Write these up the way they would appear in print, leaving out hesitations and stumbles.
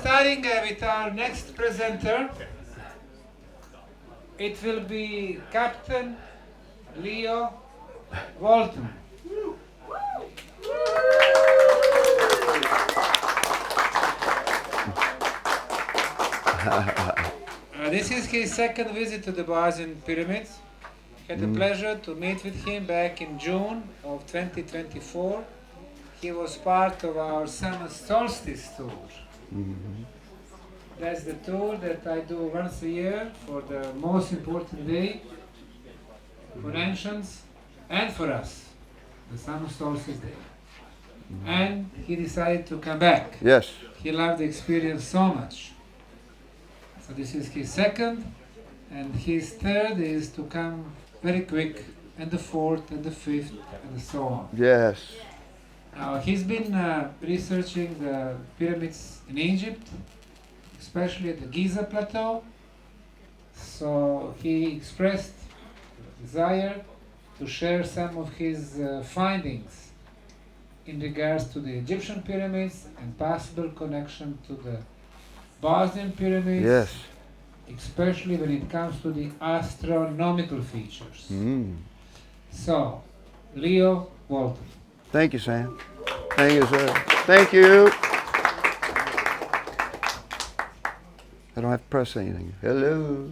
starting with our next presenter. It will be Captain Leo Walton. This is his second visit to the Bosnian Pyramids. Had the pleasure to meet with him back in June of 2024. He was part of our summer solstice tour. That's the tour that I do once a year for the most important day for ancients and for us, the summer solstice day. And he decided to come back. Yes. He loved the experience so much. So this is his second, and his third is to come very quick, and the fourth, and the fifth, and so on. Yes. Now, he's been researching the pyramids in Egypt, especially at the Giza plateau. So he expressed desire to share some of his findings in regards to the Egyptian pyramids and possible connection to the Bosnian pyramids. Yes. Especially when it comes to the astronomical features. So, Leo Walton. Thank you, Sam. Thank you, sir. Thank you. I don't have to press anything. Hello.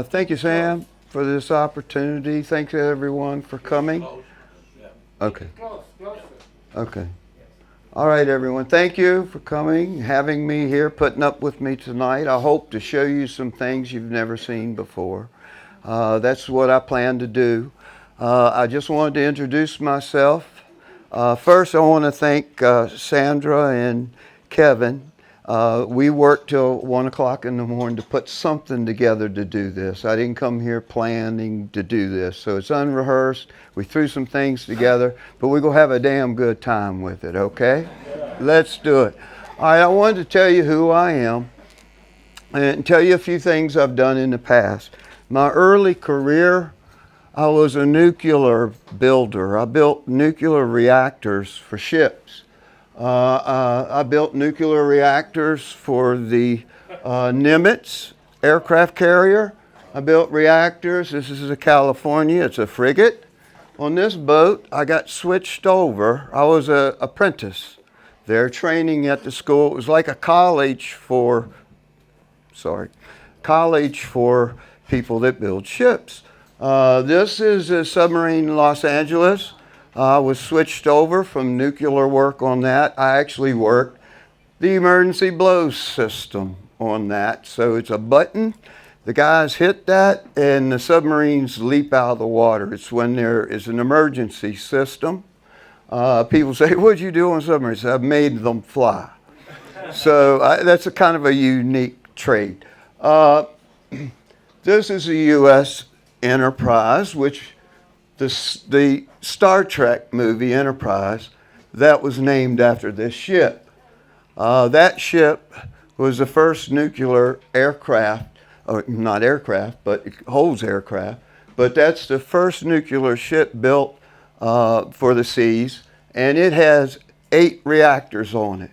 Thank you, Sam, for this opportunity. Thanks, everyone, for coming. Okay. Okay. All right, everyone. Thank you for coming, having me here, putting up with me tonight. I hope to show you some things you've never seen before. That's what I plan to do. I just wanted to introduce myself. First, I want to thank Sandra and Kevin. We worked till 1 o'clock in the morning to put something together to do this. I didn't come here planning to do this, so it's unrehearsed. We threw some things together, but we're going to have a damn good time with it, okay? Let's do it. All right, I wanted to tell you who I am and tell you a few things I've done in the past. My early career, I was a nuclear builder. I built nuclear reactors for ships. I built nuclear reactors for the Nimitz aircraft carrier. I built reactors. This is a California. It's a frigate. On this boat, I got switched over. I was an apprentice there training at the school. It was like a college for people that build ships. This is a submarine in Los Angeles. I was switched over from nuclear work on that. I actually worked the emergency blow system on that. So it's a button. The guys hit that and the submarines leap out of the water. It's when there is an emergency system. People say, what'd you do on submarines? I made them fly. So that's a kind of a unique trait. This is a U.S. Enterprise, which the Star Trek movie Enterprise, that was named after this ship. That ship was the first nuclear aircraft, not aircraft, but it holds aircraft, but that's the first nuclear ship built for the seas, and it has 8 reactors on it.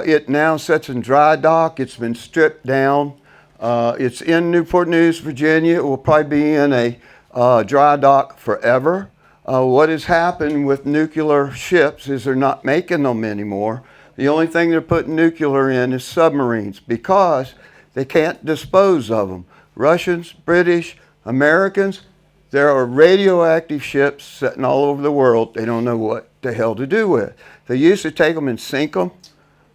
It now sits in dry dock. It's been stripped down. It's in Newport News, Virginia. It will probably be in a dry dock forever. What has happened with nuclear ships is they're not making them anymore. The only thing they're putting nuclear in is submarines because they can't dispose of them. Russians, British, Americans, there are radioactive ships sitting all over the world they don't know what the hell to do with. They used to take them and sink them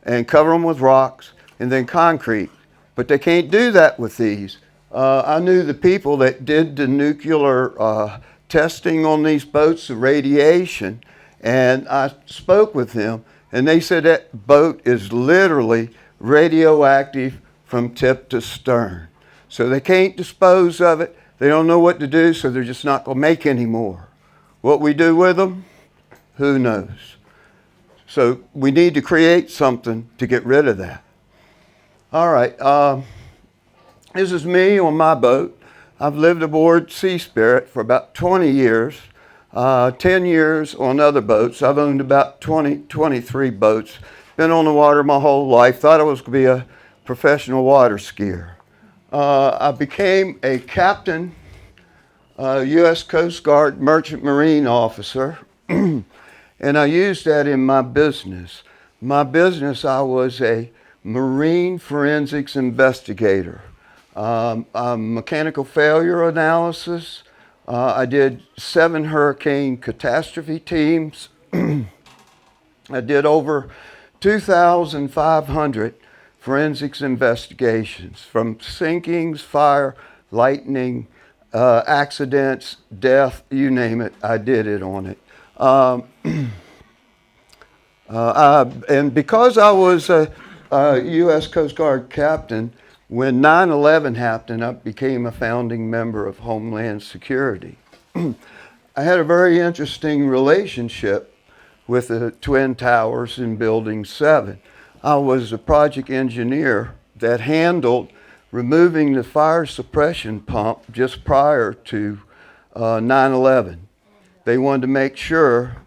and cover them with rocks and then concrete, but they can't do that with these. I knew the people that did the nuclear testing on these boats, the radiation, and I spoke with them, and they said that boat is literally radioactive from tip to stern. So they can't dispose of it. They don't know what to do, so they're just not going to make any more. What we do with them, who knows? So we need to create something to get rid of that. All right. This is me on my boat. I've lived aboard Sea Spirit for about 20 years, 10 years on other boats. I've owned about 23 boats. been on the water my whole life. Thought I was going to be a professional water skier. I became a captain, U.S. Coast Guard Merchant Marine officer, and I used that in my business. My business, I was a marine forensics investigator. Mechanical failure analysis. I did 7 hurricane catastrophe teams. I did over 2,500 forensics investigations, from sinkings, fire, lightning, accidents, death, you name it, I did it on it. And because I was a U.S. Coast Guard captain, when 9/11 happened, I became a founding member of Homeland Security. I had a very interesting relationship with the Twin Towers in Building 7. I was a project engineer that handled removing the fire suppression pump just prior to 9/11. They wanted to make sure.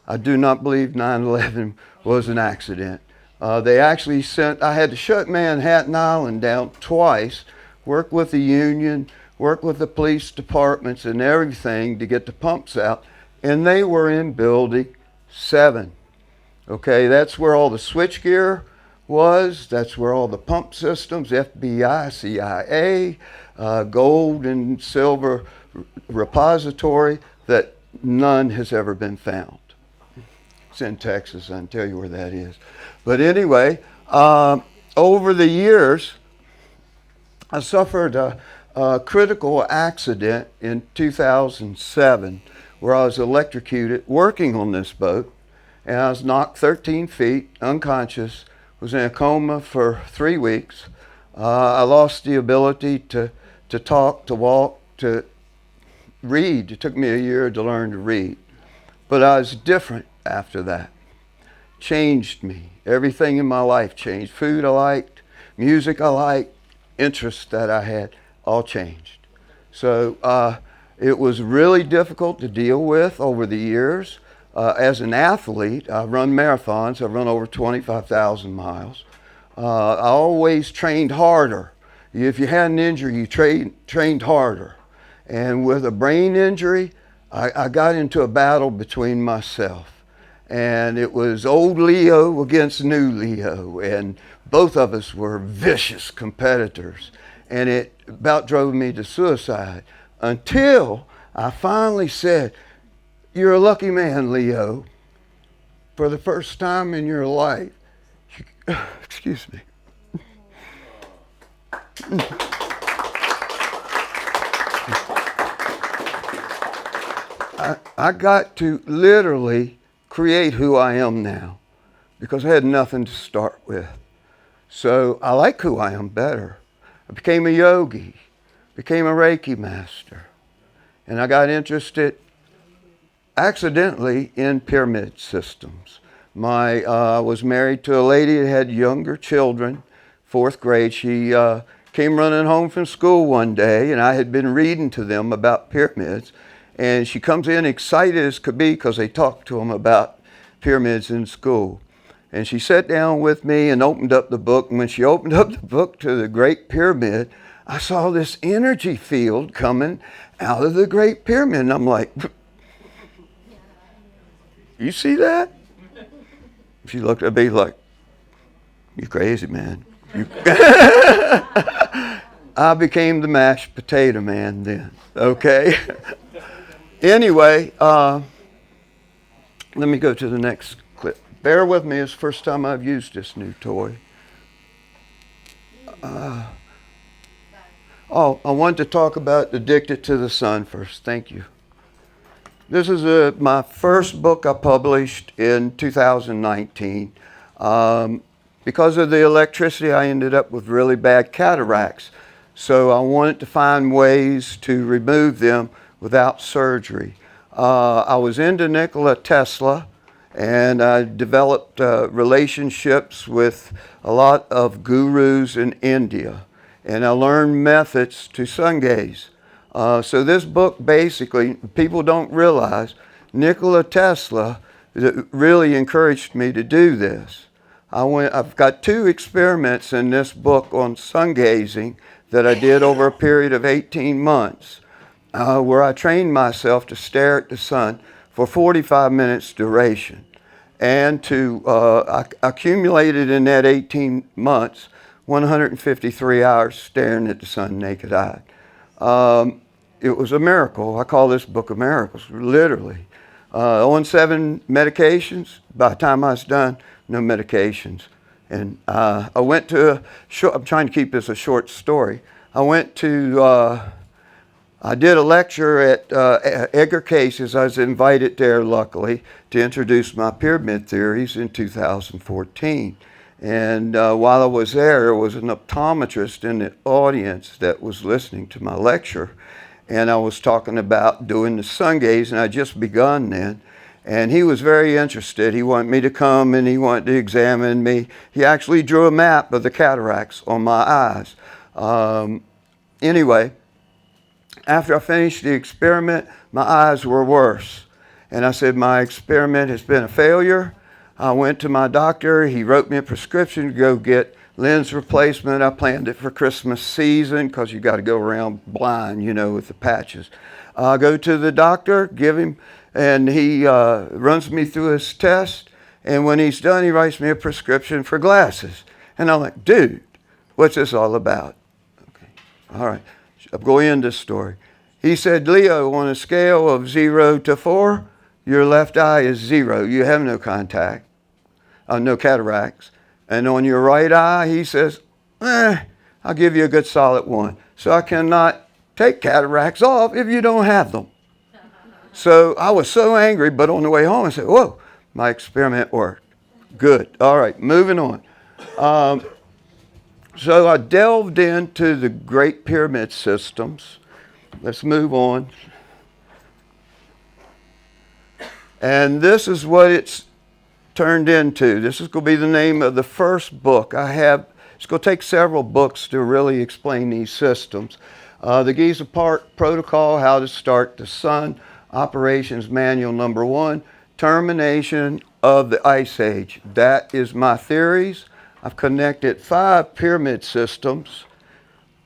I do not believe 9/11 was an accident. They actually I had to shut Manhattan Island down twice, work with the union, work with the police departments and everything to get the pumps out, and they were in Building 7. Okay, that's where all the switchgear was, that's where all the pump systems, FBI, CIA, gold and silver repository that none has ever been found. It's in Texas, I can tell you where that is. But anyway, over the years, I suffered a critical accident in 2007 where I was electrocuted working on this boat, and I was knocked 13 feet, unconscious, was in a coma for 3 weeks. I lost the ability to talk, to walk, to read. It took me a year to learn to read. But I was different after that. Changed me. Everything in my life changed. Food I liked, music I liked, interests that I had, all changed. So it was really difficult to deal with over the years. As an athlete, I run marathons. I run over 25,000 miles. I always trained harder. If you had an injury, you trained harder. And with a brain injury, I got into a battle between myself. And it was old Leo against new Leo, and both of us were vicious competitors. And it about drove me to suicide until I finally said, "You're a lucky man, Leo. For the first time in your life," excuse me. I got to literally create who I am now because I had nothing to start with. So I like who I am better. I became a yogi, became a Reiki master, and I got interested accidentally in pyramid systems. I was married to a lady that had younger children, 4th grade. She came running home from school one day, and I had been reading to them about pyramids. And she comes in excited as could be because they talked to them about pyramids in school. And she sat down with me and opened up the book. And when she opened up the book to the Great Pyramid, I saw this energy field coming out of the Great Pyramid. And I'm like, "You see that?" She looked at me like, "You crazy, man." I became the mashed potato man then, okay? Anyway, let me go to the next clip. Bear with me, it's the first time I've used this new toy. I wanted to talk about Addicted to the Sun first. Thank you. This is my first book I published in 2019. Because of the electricity, I ended up with really bad cataracts. So I wanted to find ways to remove them without surgery. I was into Nikola Tesla, and I developed relationships with a lot of gurus in India, and I learned methods to sun gaze. So this book basically, people don't realize, Nikola Tesla really encouraged me to do this. I've got 2 experiments in this book on sun gazing that I did over a period of 18 months, where I trained myself to stare at the sun for 45 minutes duration, and to accumulated in that 18 months 153 hours staring at the sun naked eye. It was a miracle. I call this book of miracles, literally. On 7 medications. By the time I was done, no medications. And I went to I'm trying to keep this a short story. I did a lecture at Edgar Case's. I was invited there, luckily, to introduce my pyramid theories in 2014. And while I was there was an optometrist in the audience that was listening to my lecture. And I was talking about doing the sun gaze, and I just begun then. And he was very interested. He wanted me to come, and he wanted to examine me. He actually drew a map of the cataracts on my eyes. Anyway, after I finished the experiment, my eyes were worse. And I said, my experiment has been a failure. I went to my doctor. He wrote me a prescription to go get lens replacement. I planned it for Christmas season because you got to go around blind, you know, with the patches. I go to the doctor, give him, and he runs me through his test. And when he's done, he writes me a prescription for glasses. And I'm like, dude, what's this all about? Okay, all right, I'm going into this story. He said, Leo, on a scale of 0 to 4, your left eye is 0. You have no contact, no cataracts. And on your right eye, he says, I'll give you a good solid 1. So I cannot take cataracts off if you don't have them. So I was so angry, but on the way home, I said, whoa, my experiment worked. Good. All right, moving on. So I delved into the Great Pyramid systems. Let's move on. And this is what it's turned into. This is going to be the name of the first book I have. It's going to take several books to really explain these systems. The Giza Park Protocol, How to Start the Sun, Operations Manual number 1, Termination of the Ice Age. That is my theories. I've connected 5 pyramid systems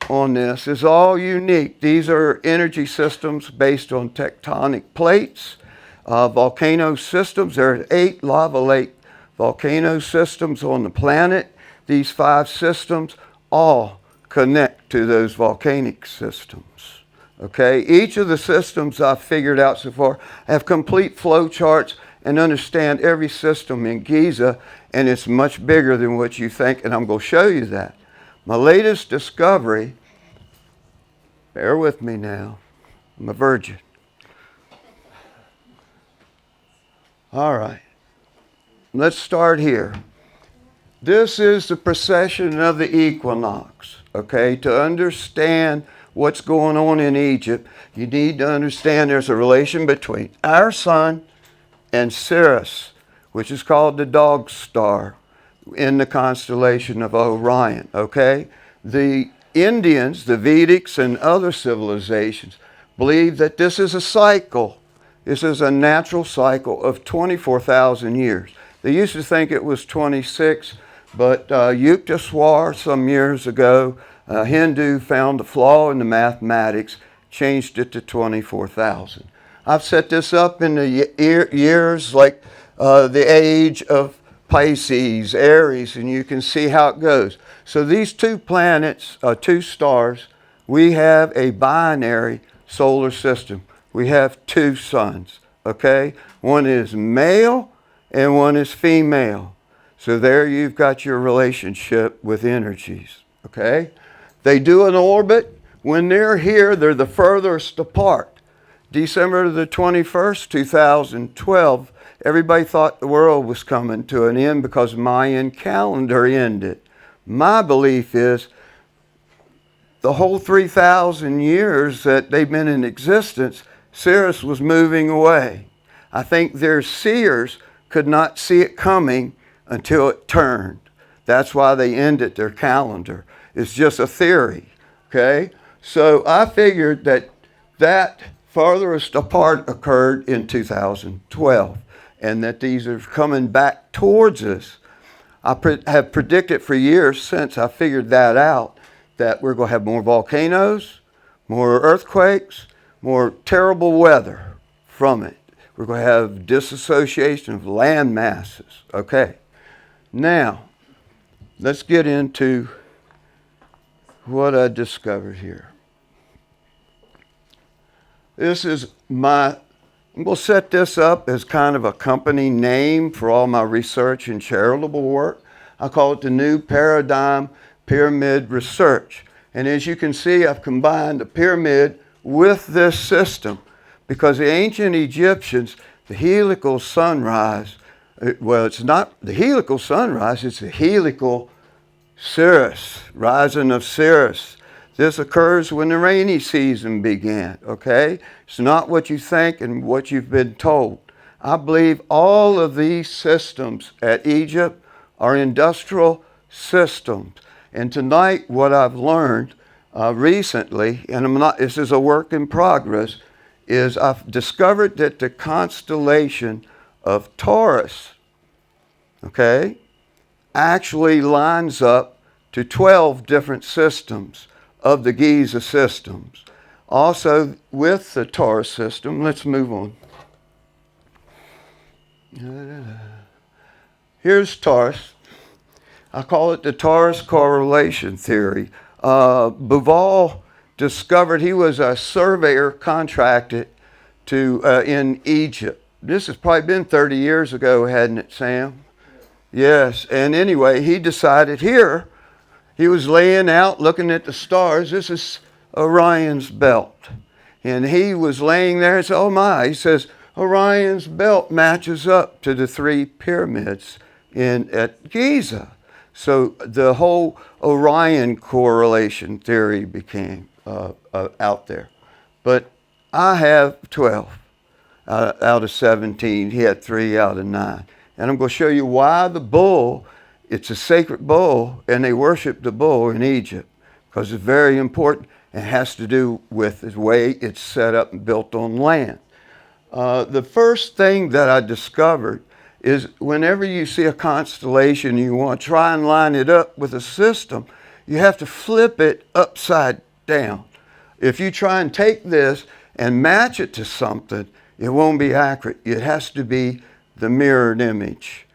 on this. It's all unique. These are energy systems based on tectonic plates. Volcano systems. There are 8 lava lake volcano systems on the planet. These 5 systems all connect to those volcanic systems. Okay, each of the systems I've figured out so far have complete flow charts and understand every system in Giza, and it's much bigger than what you think, and I'm going to show you that. My latest discovery, bear with me now, I'm a virgin. All right, let's start here. This is the precession of the equinox, okay? To understand what's going on in Egypt, you need to understand there's a relation between our sun and Sirius, which is called the dog star in the constellation of Orion, okay? The Indians, the Vedics, and other civilizations believe that this is a cycle. This is a natural cycle of 24,000 years. They used to think it was 26, but Yukteswar some years ago, a Hindu found a flaw in the mathematics, changed it to 24,000. I've set this up in the years like the age of Pisces, Aries, and you can see how it goes. So these 2 planets, 2 stars, we have a binary solar system. We have 2 suns, okay? One is male and one is female. So there you've got your relationship with energies, okay? They do an orbit. When they're here, they're the furthest apart. December the 21st, 2012, everybody thought the world was coming to an end because Mayan calendar ended. My belief is the whole 3,000 years that they've been in existence, Sirius was moving away. I think their seers could not see it coming until it turned. That's why they ended their calendar. It's just a theory, okay? So I figured that farthest apart occurred in 2012 and that these are coming back towards us. have predicted for years since I figured that out, that we're going to have more volcanoes, more earthquakes, more terrible weather from it. We're going to have disassociation of land masses. Okay. Now, let's get into what I discovered here. This is I'm going to set this up as kind of a company name for all my research and charitable work. I call it the New Paradigm Pyramid Research. And as you can see, I've combined the pyramid with this system, because the ancient Egyptians, the helical sunrise, well, it's not the helical sunrise, it's the helical cirrus, rising of cirrus. This occurs when the rainy season began, okay? It's not what you think and what you've been told. I believe all of these systems at Egypt are industrial systems. And tonight, what I've learned recently, and this is a work in progress, is I've discovered that the constellation of Taurus, okay, actually lines up to 12 different systems of the Giza systems. Also, with the Taurus system, let's move on. Here's Taurus. I call it the Taurus correlation theory. Bouval discovered, he was a surveyor contracted to in Egypt. This has probably been 30 years ago, hadn't it, Sam? Yes, and anyway, he decided here, he was laying out looking at the stars. This is Orion's belt. And he was laying there and said, oh my, he says, Orion's belt matches up to the 3 pyramids at Giza. So the whole Orion correlation theory became out there. But I have 12 out of 17. He had 3 out of 9. And I'm going to show you why the bull, it's a sacred bull, and they worship the bull in Egypt, because it's very important. It has to do with the way it's set up and built on land. The first thing that I discovered is whenever you see a constellation, you want to try and line it up with a system, you have to flip it upside down. If you try and take this and match it to something, it won't be accurate. It has to be the mirrored image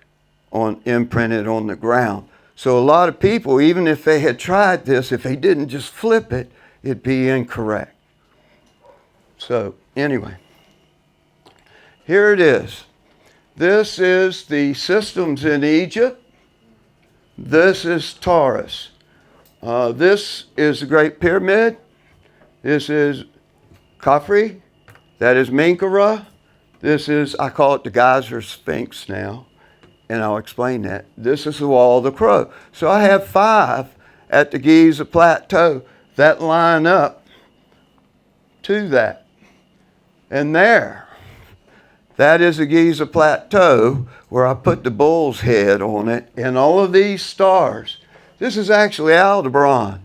imprinted on the ground. So a lot of people, even if they had tried this, if they didn't just flip it, it'd be incorrect. So anyway, here it is. This is the systems in Egypt. This is Taurus. This is the Great Pyramid. This is Khafre. That is Menkaure. This is, I call it the Geyser Sphinx now, and I'll explain that. This is the Wall of the Crow. So I have 5 at the Giza Plateau that line up to that. And there, that is the Giza Plateau where I put the bull's head on it, and all of these stars. This is actually Aldebaran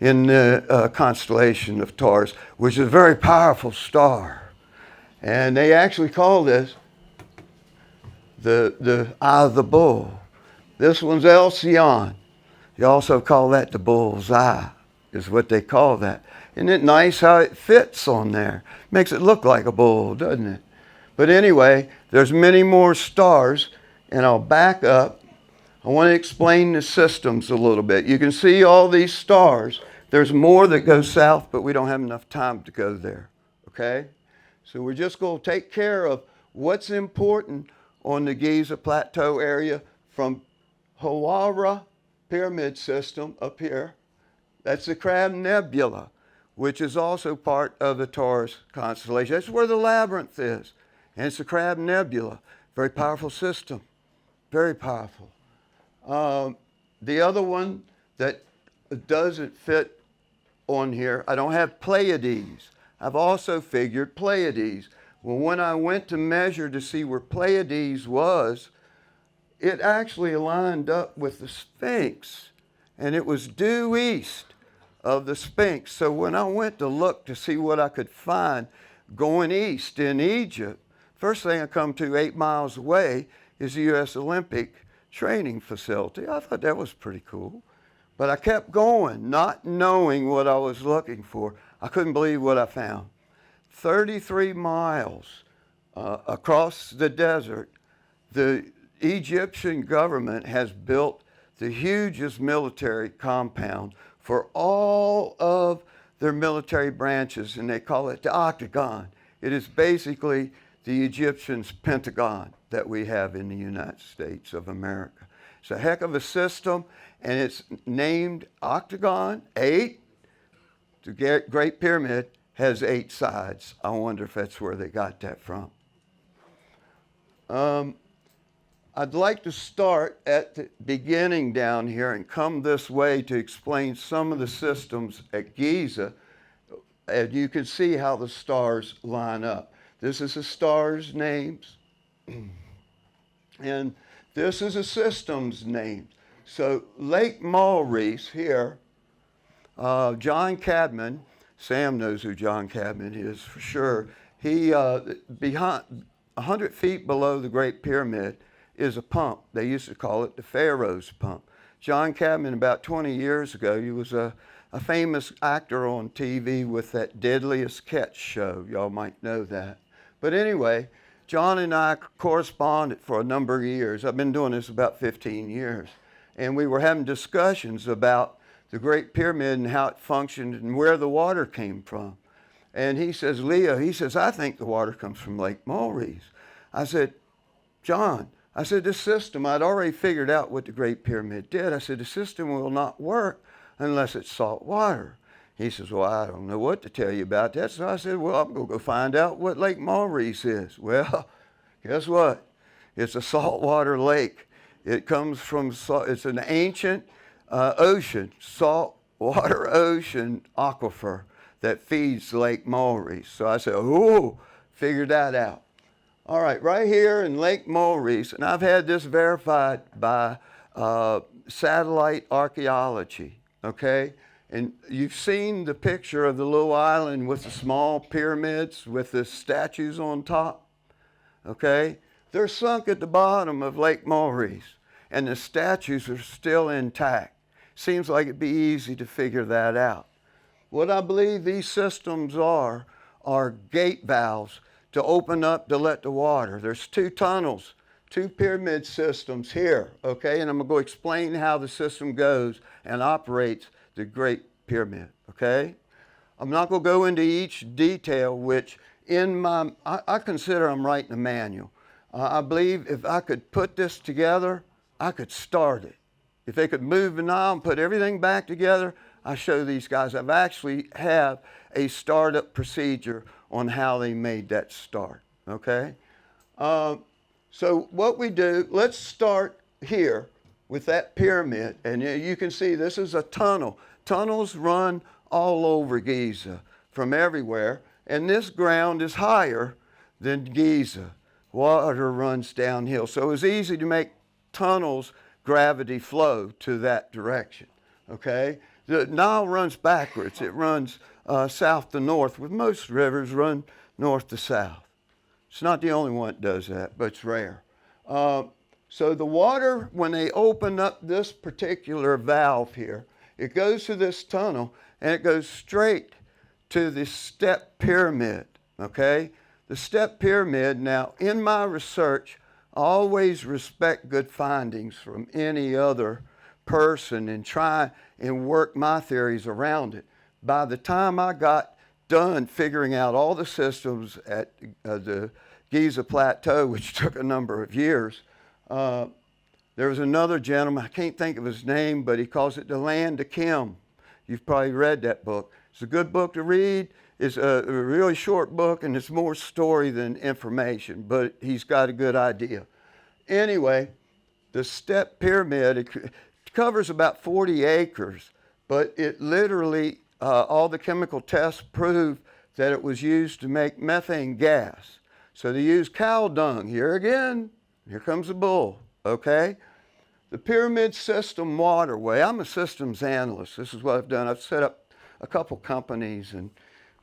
in the constellation of Taurus, which is a very powerful star. And they actually call this the Eye of the Bull. This one's Alcyon. You also call that the bull's eye, is what they call that. Isn't it nice how it fits on there? Makes it look like a bull, doesn't it? But anyway, there's many more stars, and I'll back up. I want to explain the systems a little bit. You can see all these stars. There's more that go south, but we don't have enough time to go there, okay? So we're just going to take care of what's important on the Giza Plateau area from Hawara Pyramid System up here. That's the Crab Nebula, which is also part of the Taurus constellation. That's where the labyrinth is. And it's the Crab Nebula. Very powerful system. Very powerful. The other one that doesn't fit on here, I don't have Pleiades. I've also figured Pleiades. Well, when I went to measure to see where Pleiades was, it actually lined up with the Sphinx, and it was due east of the Sphinx. So when I went to look to see what I could find going east in Egypt, first thing I come to 8 miles away is the U.S. Olympic training facility. I thought that was pretty cool. But I kept going, not knowing what I was looking for. I couldn't believe what I found. 33 miles across the desert, the Egyptian government has built the hugest military compound for all of their military branches, and they call it the Octagon. It is basically the Egyptians' Pentagon that we have in the United States of America. It's a heck of a system, and it's named Octagon 8. The Great Pyramid has 8 sides. I wonder if that's where they got that from. I'd like to start at the beginning down here and come this way to explain some of the systems at Giza. And you can see how the stars line up. This is the stars' names. And this is a system's name. So Lake Maurice here, John Cadman, Sam knows who John Cadman is for sure. He, behind 100 feet below the Great Pyramid is a pump. They used to call it the Pharaoh's pump. John Cadman, about 20 years ago, he was a famous actor on TV with that Deadliest Catch show. Y'all might know that. But anyway, John and I corresponded for a number of years. I've been doing this about 15 years. And we were having discussions about the Great Pyramid and how it functioned and where the water came from. And he says, Leo, he says, I think the water comes from Lake Maurice. I said, John, I said, this system, I'd already figured out what the Great Pyramid did. I said, the system will not work unless it's salt water. He says, well, I don't know what to tell you about that. So I said, well, I'm going to go find out what Lake Maurice is. Well, guess what? It's a saltwater lake. It comes from, it's an ancient ocean, saltwater ocean aquifer that feeds Lake Maurice. So I said, oh, figured that out. All right, right here in Lake Maurice, and I've had this verified by satellite archaeology, okay? And you've seen the picture of the little island with the small pyramids with the statues on top, okay? They're sunk at the bottom of Lake Maurice, and the statues are still intact. Seems like it'd be easy to figure that out. What I believe these systems are gate valves to open up to let the water. There's 2 tunnels, 2 pyramid systems here, okay? And I'm going to go explain how the system goes and operates the Great Pyramid, okay? I'm not going to go into each detail, which in my, I consider I'm writing a manual. I believe if I could put this together, I could start it. If they could move the Nile and put everything back together, I show these guys. I've actually have a startup procedure on how they made that start, okay? So what we do, let's start here with that pyramid. And you can see this is a tunnel. Tunnels run all over Giza from everywhere. And this ground is higher than Giza. Water runs downhill. So it's easy to make tunnels gravity flow to that direction, okay? The Nile runs backwards. It runs south to north, with most rivers run north to south. It's not the only one that does that, but it's rare. So the water, when they open up this particular valve here, it goes to this tunnel and it goes straight to the step pyramid, okay? The step pyramid, now in my research, I always respect good findings from any other person and try and work my theories around it. By the time I got done figuring out all the systems at the Giza Plateau, which took a number of years, there was another gentleman, I can't think of his name, but he calls it The Land of Kim. You've probably read that book. It's a good book to read. It's a really short book, and it's more story than information, but he's got a good idea. Anyway, the step pyramid, it covers about 40 acres, but it literally, all the chemical tests prove that it was used to make methane gas. So they use cow dung. Here again, here comes the bull, okay? The pyramid system waterway, I'm a systems analyst. This is what I've done. I've set up a couple companies, and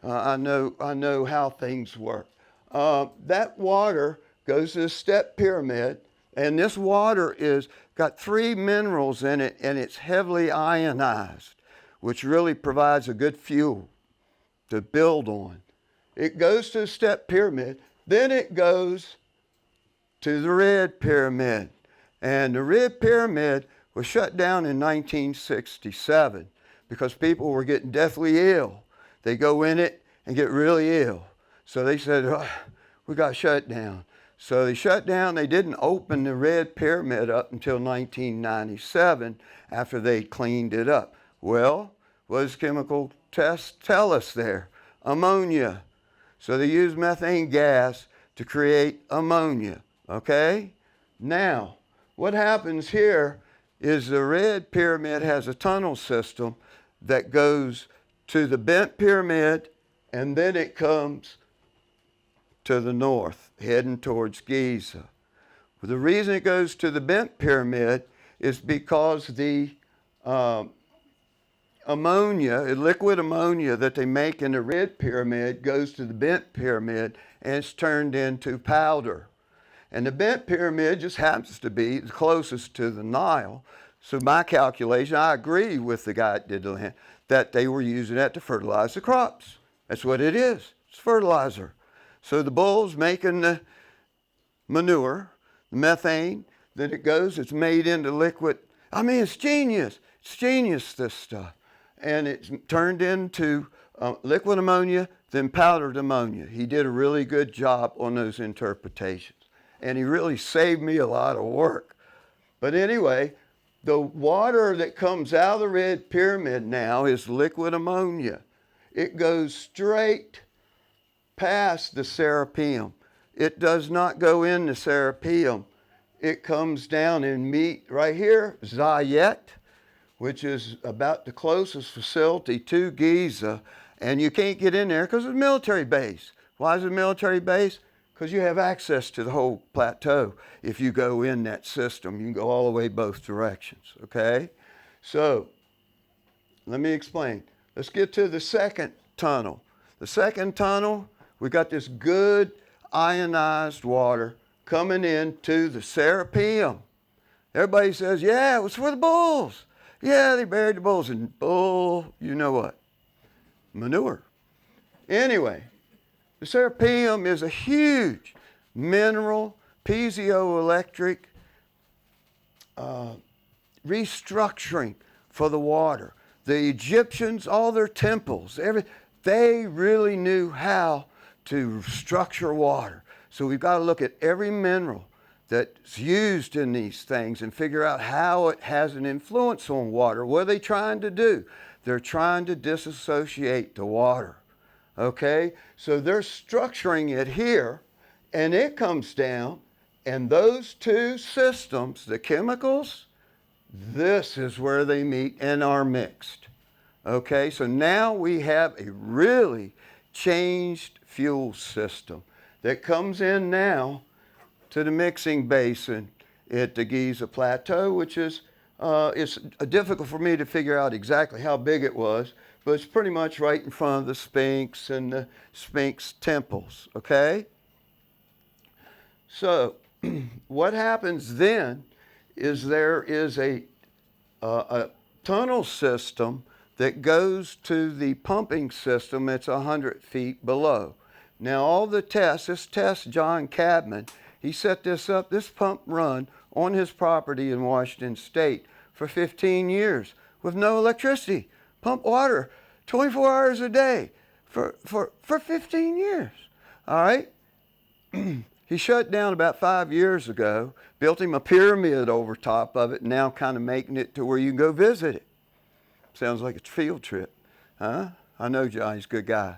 I know how things work. That water goes to the step pyramid, And this water is got 3 minerals in it, and it's heavily ionized, which really provides a good fuel to build on. It goes to the step pyramid, then it goes to the red pyramid. And the red pyramid was shut down in 1967 because people were getting deathly ill. They go in it and get really ill. So they said, oh, we got to shut down. So they shut down. They didn't open the red pyramid up until 1997 after they cleaned it up. Well, what does chemical tests tell us there? Ammonia. So they use methane gas to create ammonia. Okay? Now, what happens here is the red pyramid has a tunnel system that goes to the bent pyramid, and then it comes to the north, heading towards Giza. The reason it goes to the bent pyramid is because the ammonia, liquid ammonia that they make in the red pyramid goes to the bent pyramid and it's turned into powder. And the bent pyramid just happens to be the closest to the Nile. So my calculation, I agree with the guy that did the land, that they were using that to fertilize the crops. That's what it is. It's fertilizer. So the bull's making the manure, the methane, then it goes, it's made into liquid. I mean, it's genius. It's genius, this stuff. And it's turned into liquid ammonia, then powdered ammonia. He did a really good job on those interpretations. And he really saved me a lot of work. But anyway, the water that comes out of the red pyramid now is liquid ammonia. It goes straight past the Serapeum. It does not go in the Serapeum. It comes down and meet right here, Zayet, which is about the closest facility to Giza. And you can't get in there because it's a military base. Why is it a military base? Because you have access to the whole plateau. If you go in that system, you can go all the way both directions, okay? So, let me explain. Let's get to the second tunnel. The second tunnel, we got this good ionized water coming into the Serapeum. Everybody says, yeah, it was for the bulls. Yeah, they buried the bulls. And bull, you know what? Manure. Anyway, the Serapeum is a huge mineral, piezoelectric restructuring for the water. The Egyptians, all their temples, they really knew how to structure water. So we've got to look at every mineral that's used in these things and figure out how it has an influence on water. What are they trying to do? They're trying to disassociate the water. Okay? So they're structuring it here, and it comes down, and those two systems, the chemicals, this is where they meet and are mixed. Okay? So now we have a really changed fuel system that comes in now to the mixing basin at the Giza Plateau, which is it's difficult for me to figure out exactly how big it was, but it's pretty much right in front of the Sphinx and the Sphinx temples, okay? So what happens then is there is a tunnel system that goes to the pumping system that's 100 feet below. Now all the tests, this test, John Cadman, he set this up, this pump run on his property in Washington State for 15 years with no electricity. Pump water 24 hours a day for 15 years. All right? He shut down about 5 years ago, built him a pyramid over top of it, and now kind of making it to where you can go visit it. Sounds like a field trip. Huh? I know Johnny's a good guy.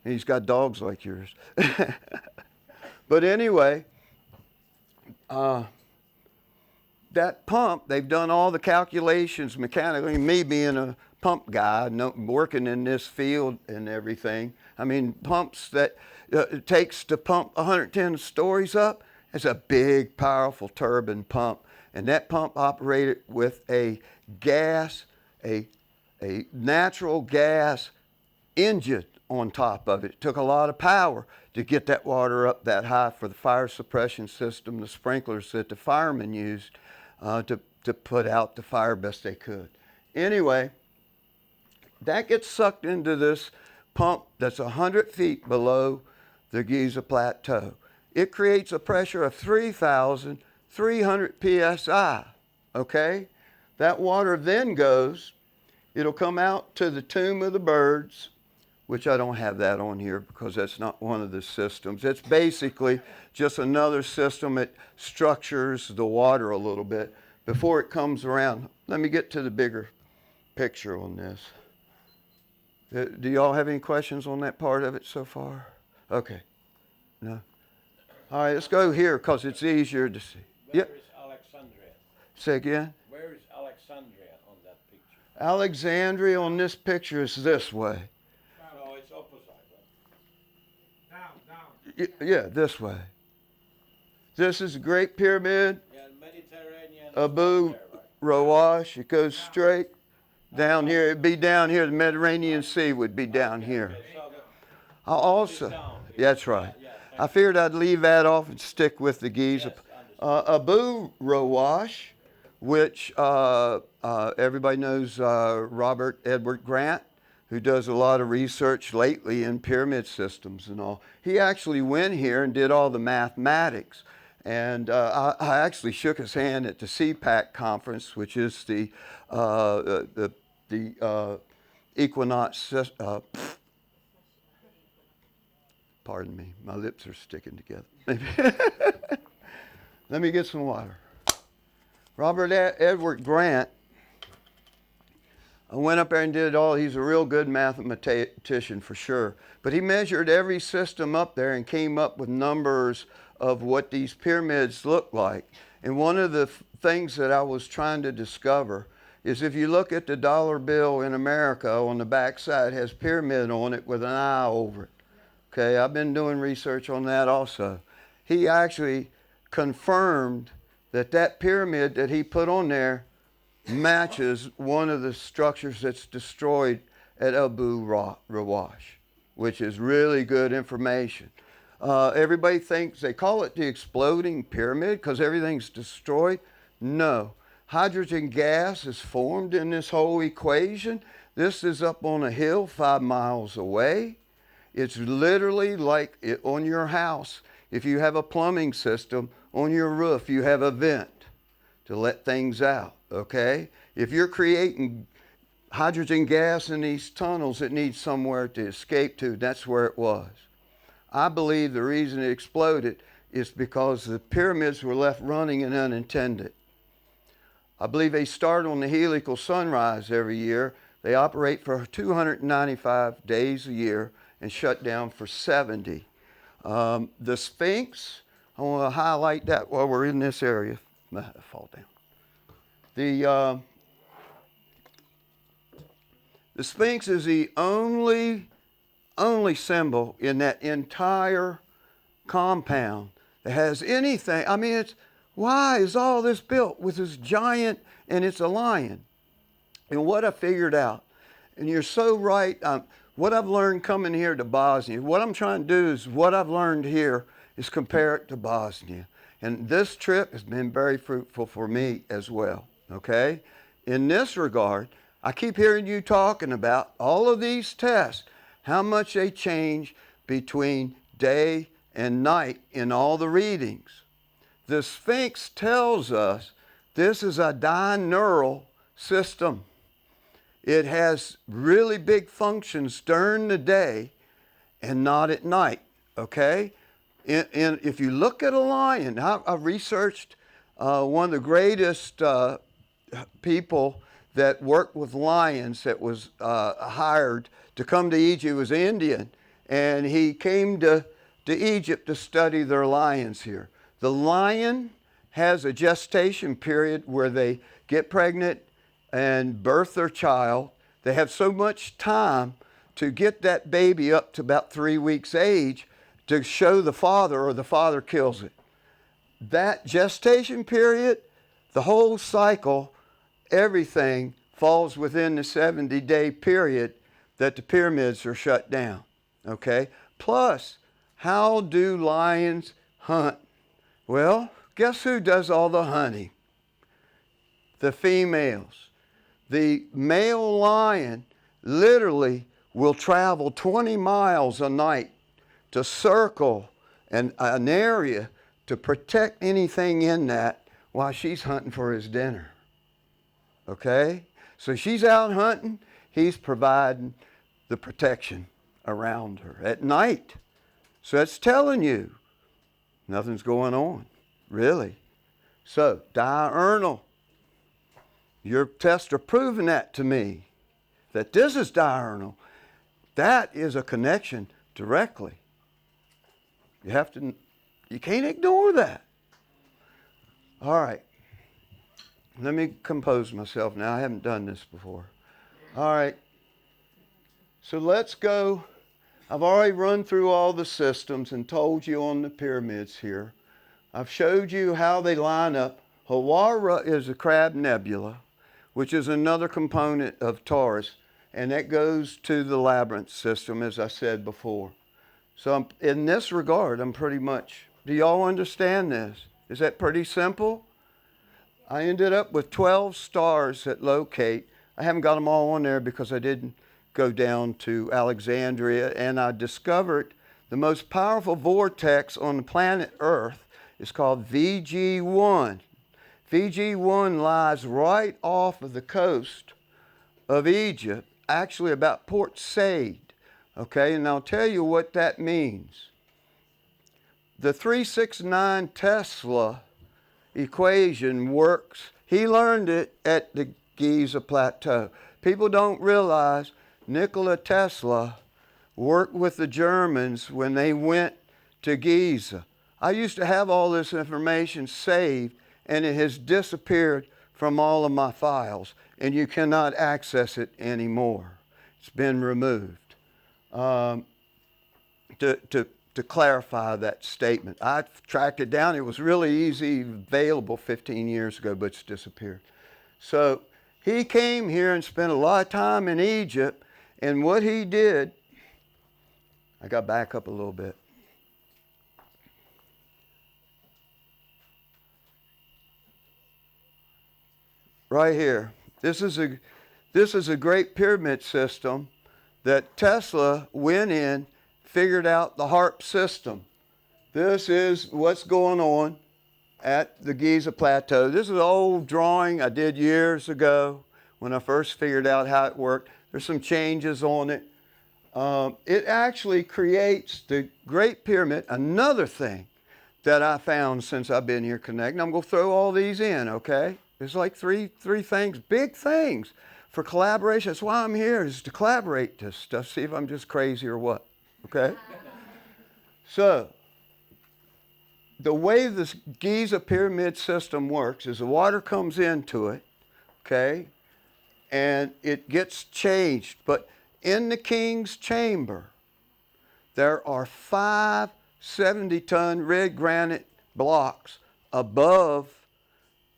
He's got dogs like yours. But anyway, that pump, they've done all the calculations mechanically. Me being a pump guy, working in this field and everything. I mean, pumps that it takes to pump 110 stories up, it's a big, powerful turbine pump. And that pump operated with a gas, a natural gas engine on top of it. It took a lot of power to get that water up that high for the fire suppression system, the sprinklers that the firemen used to put out the fire best they could. Anyway, that gets sucked into this pump that's 100 feet below the Giza Plateau. It creates a pressure of 3,300 psi, okay? That water then goes, it'll come out to the tomb of the birds, which I don't have that on here because that's not one of the systems. It's basically just another system that structures the water a little bit before it comes around. Let me get to the bigger picture on this. Do y'all have any questions on that part of it so far? Okay. No? All right, let's go here because it's easier to see. Where is Alexandria? Say again? Where is Alexandria on that picture? Alexandria on this picture is this way. No, it's opposite. Down. Yeah, this way. This is the Great Pyramid, Yeah, Mediterranean. Abu Rawash. It goes straight down here. It'd be down here. The Mediterranean Sea would be down here. Okay, so I also, down. that's right. Yeah, I figured I'd leave that off and stick with the Giza. Yes, understood. Abu Rawash, which everybody knows Robert Edward Grant, who does a lot of research lately in pyramid systems and all. He actually went here and did all the mathematics. And I actually shook his hand at the CPAC conference, which is the equinox. Pardon me, my lips are sticking together. Let me get some water. Robert Edward Grant, I went up there and did all, he's a real good mathematician for sure, but he measured every system up there and came up with numbers of what these pyramids look like. And one of the things that I was trying to discover is if you look at the dollar bill in America, on the back side has pyramid on it with an eye over it. Okay, I've been doing research on that also. He actually confirmed that that pyramid that he put on there matches one of the structures that's destroyed at Abu Rawash, which is really good information. Everybody thinks, they call it the exploding pyramid because everything's destroyed. No. Hydrogen gas is formed in this whole equation. This is up on a hill 5 miles away. It's literally like on your house. If you have a plumbing system, on your roof you have a vent to let things out, okay? If you're creating hydrogen gas in these tunnels, it needs somewhere to escape to. That's where it was. I believe the reason it exploded is because the pyramids were left running and unintended. I believe they start on the heliacal sunrise every year. They operate for 295 days a year and shut down for 70. The Sphinx, I want to highlight that while we're in this area. Fall down. The Sphinx is the only symbol in that entire compound that has anything. I mean, why is all this built with this giant, and it's a lion? And what I figured out, and you're so right, what I've learned coming here to Bosnia, what I'm trying to do is what I've learned here is compare it to Bosnia. And this trip has been very fruitful for me as well, okay? In this regard, I keep hearing you talking about all of these tests, how much they change between day and night in all the readings. The Sphinx tells us this is a dineural system. It has really big functions during the day and not at night, okay? If you look at a lion, I've researched one of the greatest people that worked with lions that was hired to come to Egypt was Indian, and he came to Egypt to study their lions here. The lion has a gestation period where they get pregnant and birth their child. They have so much time to get that baby up to about 3 weeks age to show the father, or the father kills it. That gestation period, the whole cycle, everything falls within the 70-day period that the pyramids are shut down. Okay? Plus, how do lions hunt? Well, guess who does all the hunting? The females. The male lion literally will travel 20 miles a night to circle an area to protect anything in that while she's hunting for his dinner. Okay? So she's out hunting, he's providing the protection around her at night. So that's telling you nothing's going on, really. So, diurnal. Your tests are proving that to me, that this is diurnal. That is a connection directly. You can't ignore that. All right. Let me compose myself now. I haven't done this before. All right. So let's go. I've already run through all the systems and told you on the pyramids here. I've showed you how they line up. Hawara is a crab nebula, which is another component of Taurus, and that goes to the labyrinth system, as I said before. So in this regard, I'm pretty much, do y'all understand this? Is that pretty simple? I ended up with 12 stars that locate. I haven't got them all on there because I didn't go down to Alexandria, and I discovered the most powerful vortex on the planet Earth is called VG1. VG1 lies right off of the coast of Egypt, actually about Port Said. Okay, and I'll tell you what that means. The 369 Tesla equation works. He learned it at the Giza plateau. People don't realize Nikola Tesla worked with the Germans when they went to Giza. I used to have all this information saved, and it has disappeared from all of my files, and you cannot access it anymore. It's been removed. To clarify that statement, I tracked it down. It was really easy, available 15 years ago, but it's disappeared. So he came here and spent a lot of time in Egypt, and what he did, I got back up a little bit. Right here. This is a great pyramid system that Tesla went in, figured out the HARP system. This is what's going on at the Giza Plateau. This is an old drawing I did years ago when I first figured out how it worked. There's some changes on it. It actually creates the Great Pyramid. Another thing that I found since I've been here connecting, I'm going to throw all these in, okay? There's like three things, big things for collaboration. That's why I'm here, is to collaborate this stuff, see if I'm just crazy or what, okay? So, the way this Giza pyramid system works is the water comes into it, okay, and it gets changed. But in the king's chamber, there are 5 70-ton red granite blocks above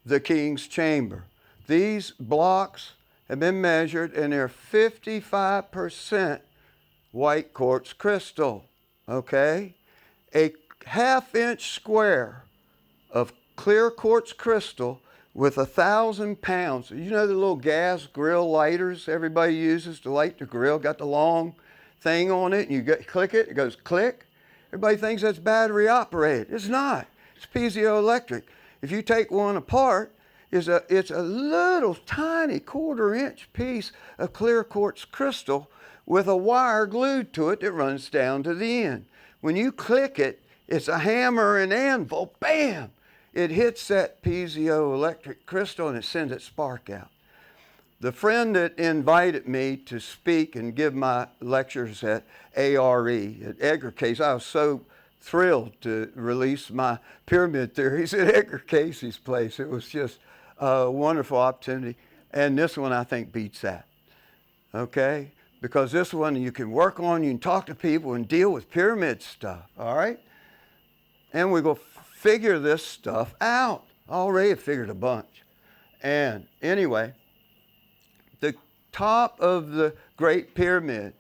the king's chamber. These blocks have been measured, and they're 55% white quartz crystal, okay? A half-inch square of clear quartz crystal with 1,000 pounds. You know the little gas grill lighters everybody uses to light the grill? Got the long thing on it, and you click it, it goes click. Everybody thinks that's battery operated. It's not. It's piezoelectric. If you take one apart, it's a little tiny 1/4 inch piece of clear quartz crystal with a wire glued to it that runs down to the end. When you click it, it's a hammer and anvil, bam! It hits that piezoelectric crystal and it sends its spark out. The friend that invited me to speak and give my lectures at ARE, at Edgar Cayce, I was so thrilled to release my pyramid theories at Edgar Cayce's place. It was just a wonderful opportunity. And this one I think beats that, okay? Because this one you can work on, you can talk to people and deal with pyramid stuff, all right? And we go figure this stuff out. Already figured a bunch. And anyway, the top of the Great Pyramid,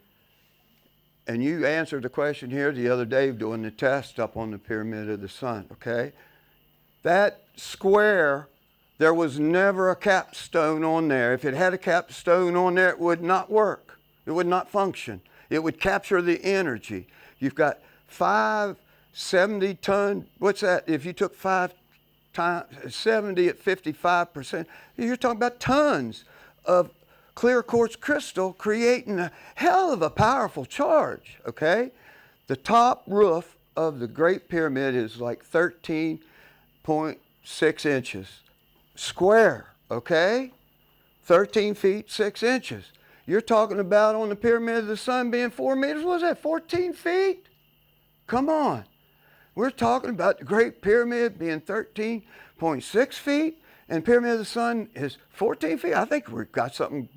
and you answered the question here the other day doing the test up on the Pyramid of the Sun, okay? That square, there was never a capstone on there. If it had a capstone on there, it would not work. It would not function. It would capture the energy. You've got 570-ton, what's that? If you took 5 times 70 at 55%, you're talking about tons of clear quartz crystal creating a hell of a powerful charge, okay? The top roof of the Great Pyramid is like 13.6 inches square, okay? 13 feet, 6 inches. You're talking about on the Pyramid of the Sun being 4 meters, what was that, 14 feet? Come on. We're talking about the Great Pyramid being 13.6 feet, and Pyramid of the Sun is 14 feet. I think we've got something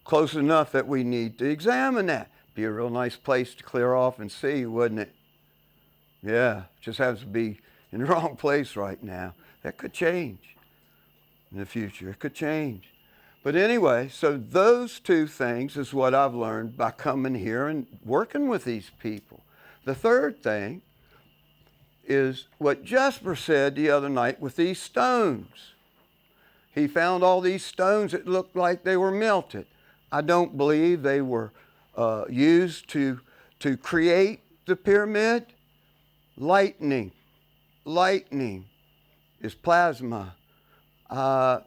close enough that we need to examine that. Be a real nice place to clear off and see, wouldn't it? Yeah, just happens to be in the wrong place right now. That could change in the future. It could change. But anyway, so those two things is what I've learned by coming here and working with these people. The third thing is what Jesper said the other night with these stones. He found all these stones that looked like they were melted. I don't believe they were used to create the pyramid. Lightning is plasma. About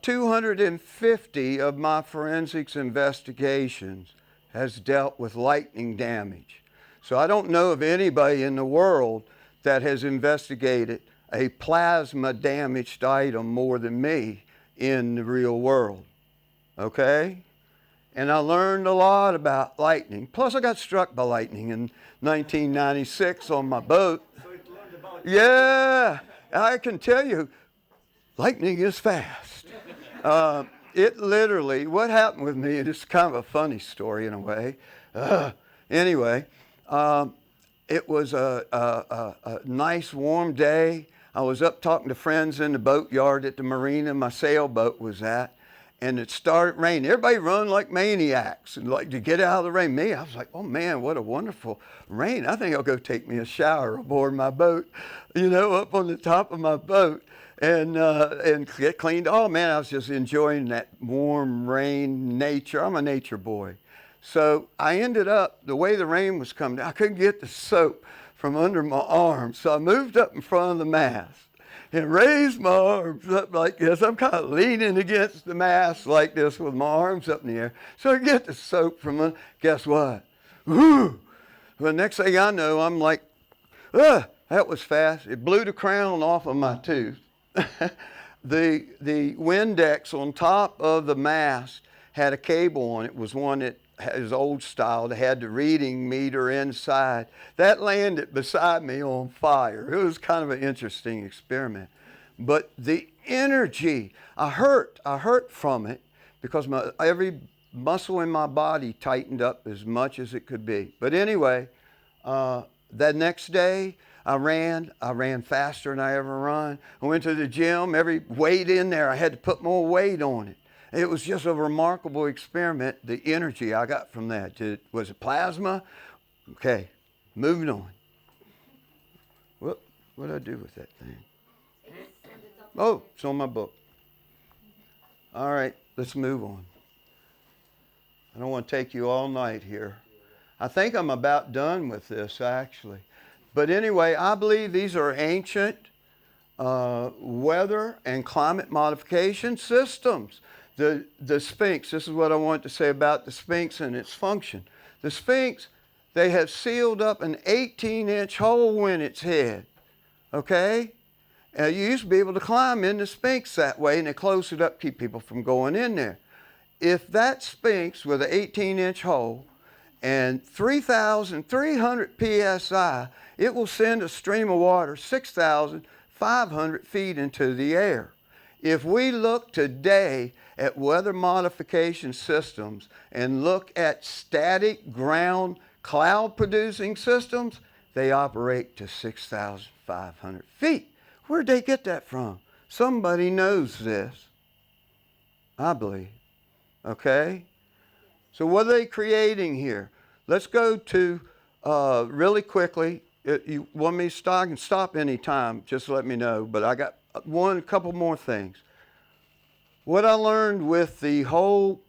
250 of my forensics investigations has dealt with lightning damage. So I don't know of anybody in the world that has investigated a plasma damaged item more than me in the real world. Okay? And I learned a lot about lightning. Plus I got struck by lightning in 1996 on my boat. So it learned about Yeah, I can tell you, lightning is fast. It literally, what happened with me, and it's kind of a funny story in a way. Anyway, it was a nice warm day. I was up talking to friends in the boatyard at the marina my sailboat was at, and it started raining. Everybody run like maniacs and like to get out of the rain. Me, I was like, oh man, what a wonderful rain. I think I'll go take me a shower aboard my boat, up on the top of my boat and get cleaned. Oh man, I was just enjoying that warm rain nature. I'm a nature boy. So I ended up, the way the rain was coming down, I couldn't get the soap from under my arms. So I moved up in front of the mast and raised my arms up like this. I'm kind of leaning against the mast like this with my arms up in the air. So I get the soap from under. Guess what? Woo! Well, next thing I know, I'm like, that was fast. It blew the crown off of my tooth. The Windex on top of the mast had a cable on it. It was one that is old style that had the reading meter inside. That landed beside me on fire. It was kind of an interesting experiment. But the energy, I hurt from it because every muscle in my body tightened up as much as it could be. But anyway, that next day, I ran faster than I ever run. I went to the gym, every weight in there, I had to put more weight on it. It was just a remarkable experiment, the energy I got from that. Was it plasma? Okay, moving on. What did I do with that thing? Oh, it's on my book. All right, let's move on. I don't want to take you all night here. I think I'm about done with this, actually. But anyway, I believe these are ancient weather and climate modification systems. The Sphinx, this is what I want to say about the Sphinx and its function. The Sphinx, they have sealed up an 18-inch hole in its head, okay? You used to be able to climb in the Sphinx that way, and they closed it up, keep people from going in there. If that Sphinx with an 18-inch hole and 3,300 psi, it will send a stream of water 6,500 feet into the air. If we look today at weather modification systems and look at static ground cloud producing systems, they operate to 6,500 feet. Where'd they get that from? Somebody knows this, I believe. Okay? So what are they creating here? Let's go to, really quickly, you want me to stop? I can stop anytime, just let me know. But I got couple more things. What I learned with the whole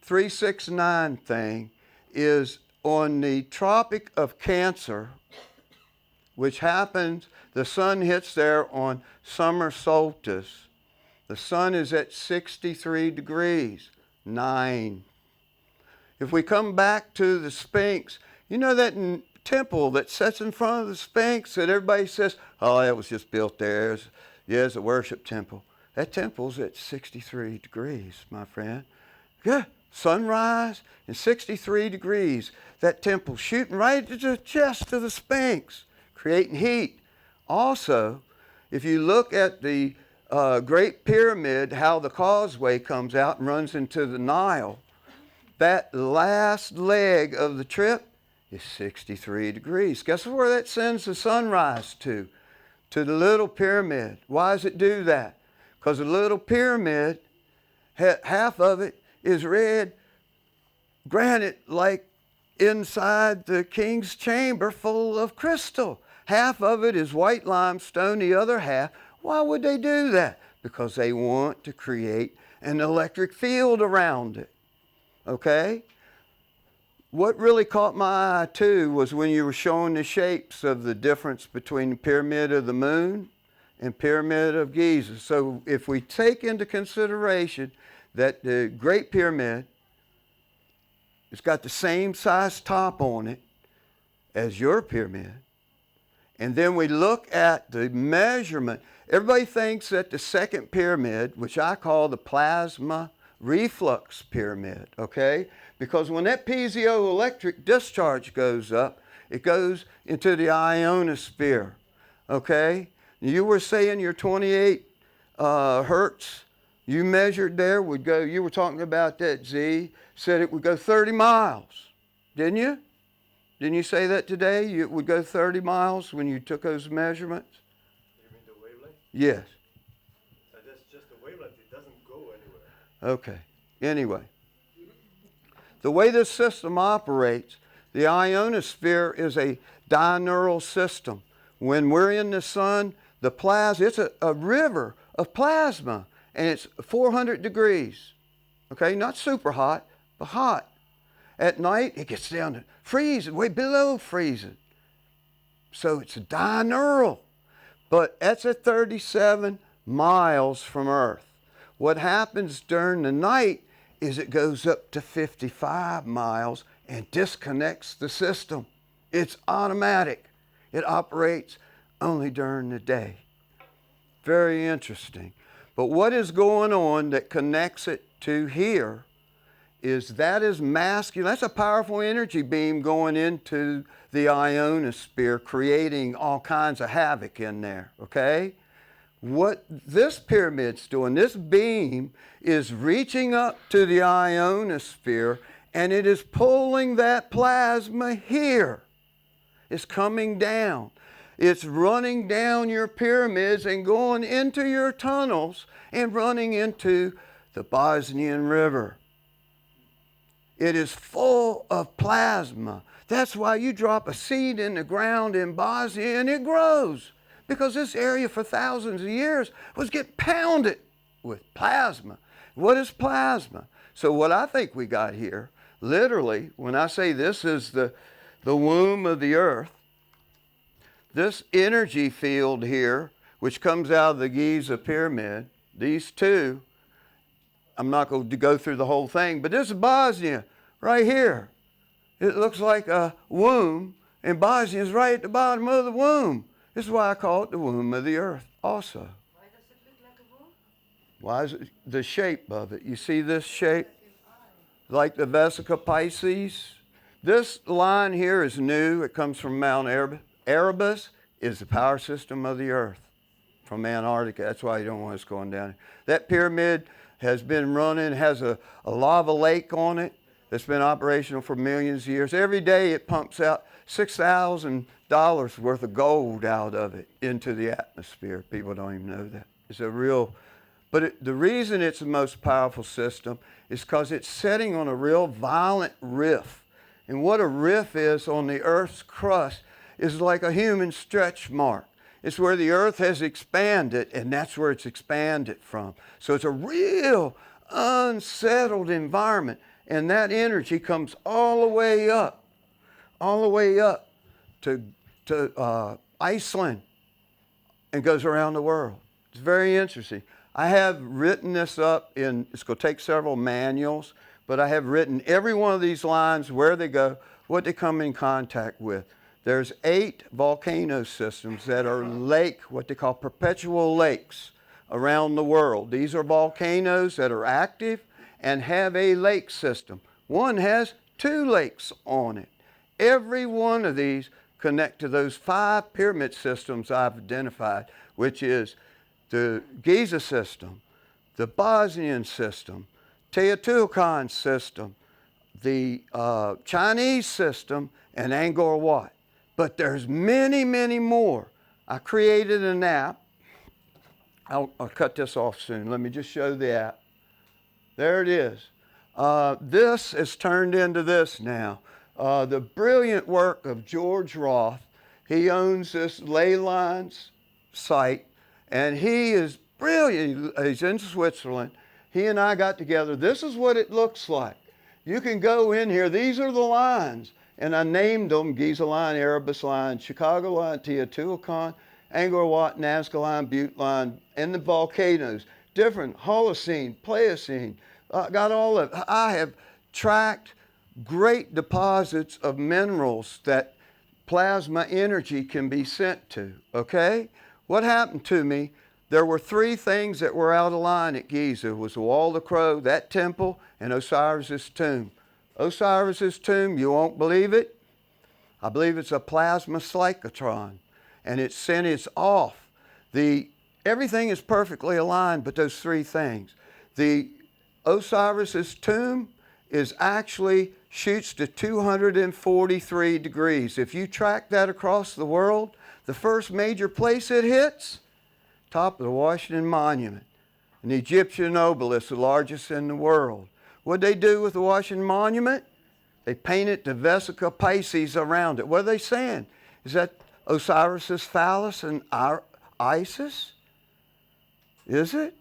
369 thing is on the Tropic of Cancer, which happens, the sun hits there on summer solstice. The sun is at 63 degrees, 9. If we come back to the Sphinx, you know that temple that sits in front of the Sphinx that everybody says, oh, that was just built there. It's a worship temple. That temple's at 63 degrees, my friend. Yeah, sunrise and 63 degrees. That temple shooting right to the chest of the Sphinx, creating heat. Also, if you look at the Great Pyramid, how the causeway comes out and runs into the Nile, that last leg of the trip is 63 degrees. Guess where that sends the sunrise to? To the Little Pyramid. Why does it do that? Because the Little Pyramid, half of it is red granite like inside the king's chamber full of crystal. Half of it is white limestone, the other half. Why would they do that? Because they want to create an electric field around it. Okay? What really caught my eye too was when you were showing the shapes of the difference between the Pyramid of the Moon and Pyramid of Giza. So if we take into consideration that the Great Pyramid, it's got the same size top on it as your pyramid, and then we look at the measurement. Everybody thinks that the second pyramid, which I call the plasma reflux pyramid, okay? Because when that piezoelectric discharge goes up, it goes into the ionosphere, okay? You were saying your 28 hertz you measured there would go, you were talking about that, Z, said it would go 30 miles, didn't you? Didn't you say that today? It would go 30 miles when you took those measurements? You mean the wavelength? Yes. That's just the wavelength. It doesn't go anywhere. Okay. Anyway, the way this system operates, the ionosphere is a binaural system. When we're in the sun, the plasma, it's a river of plasma, and it's 400 degrees. Okay, not super hot, but hot. At night, it gets down to freezing, way below freezing. So it's binaural. But that's at 37 miles from Earth. What happens during the night is it goes up to 55 miles and disconnects the system. It's automatic. It operates only during the day. Very interesting. But what is going on that connects it to here is that is masculine. That's a powerful energy beam going into the ionosphere, creating all kinds of havoc in there, okay? What this pyramid's doing, this beam is reaching up to the ionosphere, and it is pulling that plasma here. It's coming down. It's running down your pyramids and going into your tunnels and running into the Bosnian River. It is full of plasma. That's why you drop a seed in the ground in Bosnia and it grows. Because this area for thousands of years was getting pounded with plasma. What is plasma? So what I think we got here, literally, when I say this is the womb of the earth, this energy field here, which comes out of the Giza Pyramid, these two, I'm not going to go through the whole thing, but this is Bosnia right here. It looks like a womb, and Bosnia is right at the bottom of the womb. This is why I call it the womb of the earth also. Why does it look like a womb? Why is it the shape of it? You see this shape? Like the Visoko Pisces. This line here is new. It comes from Mount Erebus is the power system of the earth from Antarctica. That's why you don't want us going down. That pyramid has been running, has a lava lake on it that's been operational for millions of years. Every day it pumps out $6,000 worth of gold out of it into the atmosphere. People don't even know that. It's a real But the reason it's the most powerful system is because it's setting on a real violent rift. And what a rift is on the Earth's crust is like a human stretch mark. It's where the Earth has expanded, and that's where it's expanded from. So it's a real unsettled environment, and that energy comes all the way up to Iceland and goes around the world. It's very interesting. I have written this up in, it's going to take several manuals, but I have written every one of these lines, where they go, what they come in contact with. There's 8 volcano systems that are what they call perpetual lakes around the world. These are volcanoes that are active and have a lake system. One has 2 lakes on it. Every one of these connect to those 5 pyramid systems I've identified, which is the Giza system, the Bosnian system, Teotihuacan system, the Chinese system, and Angkor Wat. But there's many, many more. I created an app. I'll cut this off soon. Let me just show the app. There it is. This is turned into this now. The brilliant work of George Roth. He owns this ley lines site, and he is brilliant. He's in Switzerland. He and I got together. This is what it looks like. You can go in here. These are the lines. And I named them Giza Line, Erebus Line, Chicago Line, Teotihuacan, Angkor Wat, Nazca Line, Butte Line, and the volcanoes. Different Holocene, Pliocene. Got all of it. I have tracked great deposits of minerals that plasma energy can be sent to, okay? What happened to me, there were 3 things that were out of line at Giza. It was the Wall of the Crow, that temple, and Osiris's tomb. Osiris's tomb, you won't believe it. I believe it's a plasma cyclotron, and it's off. Everything is perfectly aligned, but those 3 things. The Osiris's tomb is actually shoots to 243 degrees. If you track that across the world, the first major place it hits, top of the Washington Monument, an Egyptian obelisk, the largest in the world. What did they do with the Washington Monument? They painted the Visoko Pisces around it. What are they saying? Is that Osiris's phallus and Isis? Is it?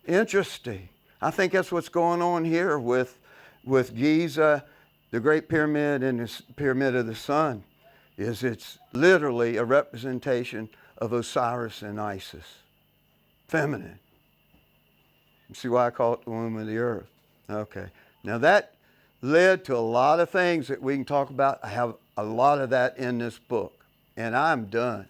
Interesting. I think that's what's going on here with Giza, the Great Pyramid, and the Pyramid of the Sun. It's literally a representation of Osiris and Isis. Feminine. You see why I call it the womb of the earth? Okay. Now that led to a lot of things that we can talk about. I have a lot of that in this book. And I'm done.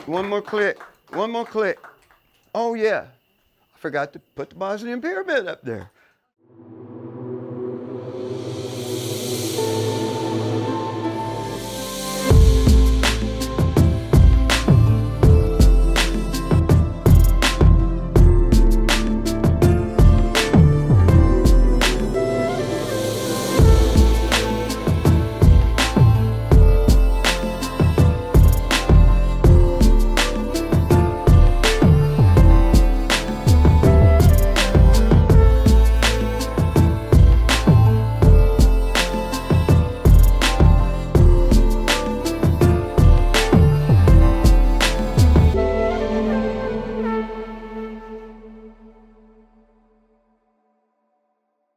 One more click. One more click. Oh, yeah. I forgot to put the Bosnian Pyramid up there.